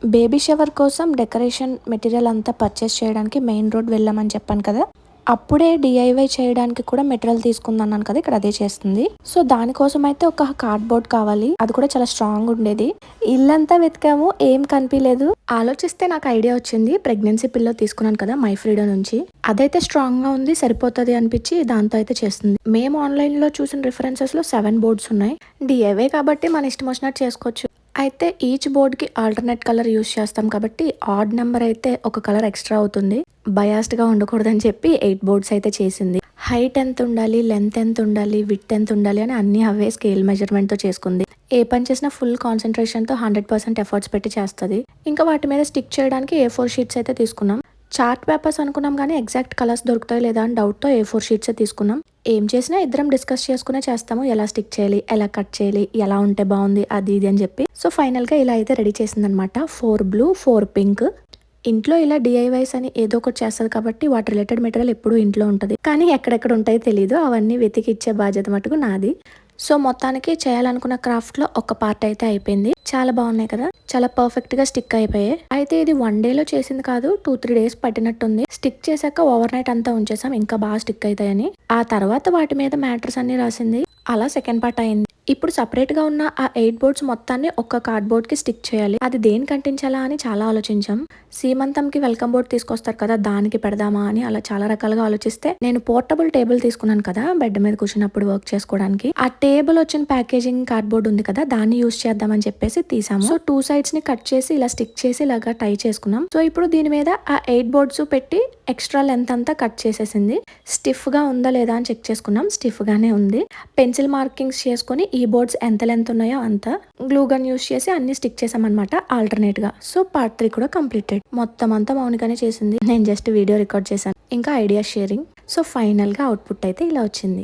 Baby shower కోసం decoration material అంతా purchase చేయడానికి మెయిన్ రోడ్ వెళ్ళామని చెప్పాను కదా. అప్పుడే డిఐవై చేయడానికి కూడా మెటీరియల్ తీసుకుందన్నాను కదా, ఇక్కడ అదే చేస్తుంది. సో దానికోసం అయితే ఒక కార్డ్బోర్డ్ కావాలి, అది కూడా చాలా స్ట్రాంగ్ ఉండేది. ఇల్లంతా వెతికాము, ఏం కనిపించలేదు. ఆలోచిస్తే నాకు ఐడియా వచ్చింది. ప్రెగ్నెన్సీ పిల్లో తీసుకున్నాను కదా మై ఫ్రీడో నుంచి, అదైతే స్ట్రాంగ్ గా ఉంది, సరిపోతుంది అనిపించి దాంతో అయితే చేస్తుంది. మేము ఆన్లైన్ లో చూసిన రిఫరెన్సెస్ లో 7 బోర్డ్స్ ఉన్నాయి. డిఐవై కాబట్టి మన ఇష్టం వచ్చినట్టు చేసుకోవచ్చు. అయితే ఈచ్ బోర్డ్కి ఆల్టర్నేట్ కలర్ యూస్ చేస్తాం కాబట్టి ఆడ్ నెంబర్ అయితే ఒక కలర్ ఎక్స్ట్రా అవుతుంది. బయాస్డ్గా ఉండకూడదని చెప్పి 8 బోర్డ్స్ అయితే చేసింది. హైట్ ఎంత ఉండాలి, లెంత్ ఎంత ఉండాలి, విడ్త్ ఎంత ఉండాలి అని అన్ని అవే స్కేల్ మెజర్మెంట్తో చేసుకుంది. ఏ పని చేసినా ఫుల్ కాన్సన్ట్రేషన్తో 100% ఎఫర్ట్స్ పెట్టి చేస్తుంది. ఇంకా వాటి మీద స్టిక్ చేయడానికి A4 షీట్స్ అయితే తీసుకున్నాం. చార్ట్ పేపర్స్ అనుకున్నాం కానీ ఎగ్జాక్ట్ కలర్స్ దొరుకుతాయి లేదా అని డౌట్తో A4 షీట్స్ తీసుకున్నాం. ఏం చేసినా ఇద్దరం డిస్కస్ చేసుకునే చేస్తాము, ఎలా స్టిక్ చేయాలి, ఎలా కట్ చేయాలి, ఎలా ఉంటే బాగుంది అది ఇది అని చెప్పి. సో ఫైనల్గా ఇలా అయితే రెడీ చేసిందనమాట. 4 బ్లూ 4 పింక్. ఇంట్లో ఇలా డిఐవైస్ అని ఏదో ఒకటి చేస్తుంది కాబట్టి వాటి రిలేటెడ్ మెటీరియల్ ఎప్పుడూ ఇంట్లో ఉంటుంది. కానీ ఎక్కడెక్కడ ఉంటాయో తెలీదు, అవన్నీ వెతికి ఇచ్చే బాధ్యత మటుకు నాది. సో మొత్తానికి చేయాలనుకున్న క్రాఫ్ట్ లో ఒక పార్ట్ అయితే అయిపోయింది. చాలా బాగున్నాయి కదా, చాలా పర్ఫెక్ట్ గా స్టిక్ అయిపోయాయి. అయితే ఇది 1 డేలో చేసింది కాదు, 2-3 డేస్ పట్టినట్టుంది. స్టిక్ చేశాక ఓవర్ నైట్ అంతా ఉంచేసాం, ఇంకా బాగా స్టిక్ అవుతాయని. ఆ తర్వాత వాటి మీద మ్యాటర్స్ అన్ని రాసింది. అలా సెకండ్ పార్ట్ అయింది. ఇప్పుడు సపరేట్ గా ఉన్న ఆ 8 బోర్డ్స్ మొత్తాన్ని ఒక్క కార్డ్బోర్డ్ కి స్టిక్ చేయాలి. అది దేనికి అంటించాలా అని చాలా ఆలోచించాం. సీమంతంకి వెల్కమ్ బోర్డ్ తీసుకొస్తారు కదా, దానికి పెడదామా అని అలా చాలా రకాలుగా ఆలోచిస్తే నేను పోర్టబుల్ టేబుల్ తీసుకున్నాను కదా బెడ్ మీద కూర్చున్నప్పుడు వర్క్ చేసుకోవడానికి. ఆ టేబుల్ వచ్చిన ప్యాకేజింగ్ కార్డ్బోర్డ్ ఉంది కదా, దాన్ని యూస్ చేద్దామని చెప్పేసి తీసాము. సో 2 సైడ్స్ ని కట్ చేసి ఇలా స్టిక్ చేసి ఇలాగా టై చేసుకున్నాం. సో ఇప్పుడు దీని మీద ఆ 8 బోర్డ్స్ పెట్టి ఎక్స్ట్రా లెంత్ అంతా కట్ చేసేసింది. స్టిఫ్ గా ఉందా లేదా అని చెక్ చేసుకున్నాం, స్టిఫ్ గానే ఉంది. పెన్సిల్ మార్కింగ్స్ చేసుకుని ఈ బోర్డ్స్ ఎంత లెంత్ ఉన్నాయో అంత గ్లూ గన్ యూస్ చేసి అన్ని స్టిక్ చేసామన్నమాట ఆల్టర్నేట్ గా. సో పార్ట్ 3 కూడా కంప్లీటెడ్. మొత్తం అంతా మౌనికనే చేసింది, నేను జస్ట్ వీడియో రికార్డ్ చేశాను, ఇంకా ఐడియా షేరింగ్. సో ఫైనల్ గా అవుట్పుట్ అయితే ఇలా వచ్చింది.